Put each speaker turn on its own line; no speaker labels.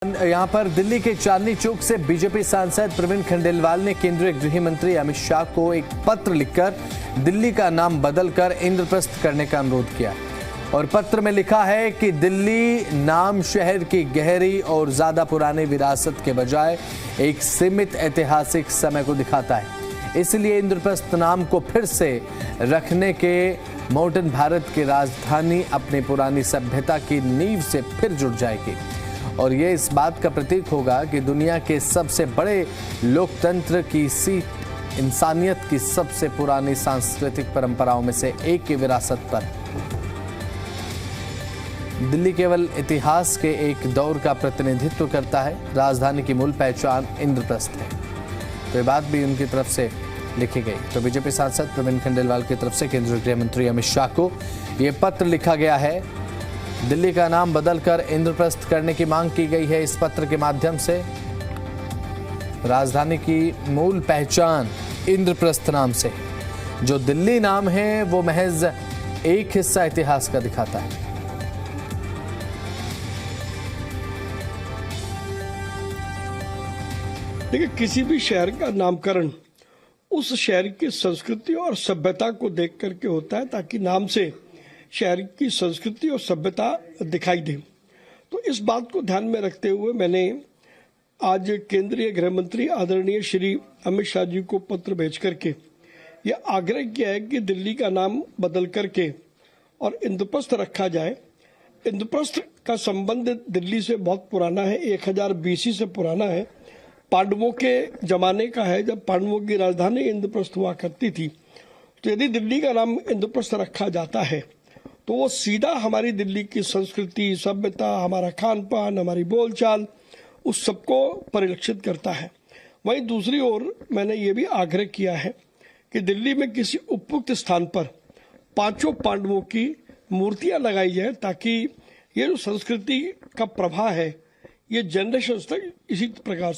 यहाँ पर दिल्ली के चांदनी चौक से बीजेपी सांसद प्रवीण खंडेलवाल ने केंद्रीय गृह मंत्री अमित शाह को एक पत्र लिखकर दिल्ली का नाम बदलकर इंद्रप्रस्थ करने का अनुरोध किया और पत्र में लिखा है कि दिल्ली नाम शहर की गहरी और ज्यादा पुरानी विरासत के बजाय एक सीमित ऐतिहासिक समय को दिखाता है। इसलिए इंद्रप्रस्थ नाम को फिर से रखने के मॉडर्न भारत की राजधानी अपनी पुरानी सभ्यता की नींव से फिर जुड़ जाएगी और ये इस बात का प्रतीक होगा कि दुनिया के सबसे बड़े लोकतंत्र की सीट इंसानियत की सबसे पुरानी सांस्कृतिक परंपराओं में से एक की विरासत पर दिल्ली केवल इतिहास के एक दौर का प्रतिनिधित्व करता है। राजधानी की मूल पहचान इंद्रप्रस्थ है। तो ये बात भी उनकी तरफ से लिखी गई। तो बीजेपी सांसद प्रवीण खंडेलवाल की तरफ से केंद्रीय गृह मंत्री अमित शाह को ये पत्र लिखा गया है। दिल्ली का नाम बदलकर इंद्रप्रस्थ करने की मांग की गई है। इस पत्र के माध्यम से राजधानी की मूल पहचान इंद्रप्रस्थ नाम से, जो दिल्ली नाम है वो महज एक हिस्सा इतिहास का दिखाता है।
देखिए, किसी भी शहर का नामकरण उस शहर की संस्कृति और सभ्यता को देख करके होता है, ताकि नाम से शहर की संस्कृति और सभ्यता दिखाई दे। तो इस बात को ध्यान में रखते हुए मैंने आज केंद्रीय गृह मंत्री आदरणीय श्री अमित शाह जी को पत्र भेज करके यह आग्रह किया है कि दिल्ली का नाम बदल करके और इंद्रप्रस्थ रखा जाए। इंद्रप्रस्थ का संबंध दिल्ली से बहुत पुराना है, 1000 BC से पुराना है। पांडवों के जमाने का है, जब पांडवों की राजधानी इंद्रप्रस्थ हुआ करती थी। तो यदि दिल्ली का नाम इंद्रप्रस्थ रखा जाता है तो वो सीधा हमारी दिल्ली की संस्कृति, सभ्यता, हमारा खान पान, हमारी बोलचाल, उस सबको परिलक्षित करता है। वहीं दूसरी ओर मैंने ये भी आग्रह किया है कि दिल्ली में किसी उपयुक्त स्थान पर 5 पांडवों की मूर्तियां लगाई जाए, ताकि ये जो संस्कृति का प्रवाह है ये जनरेशन तक इसी प्रकार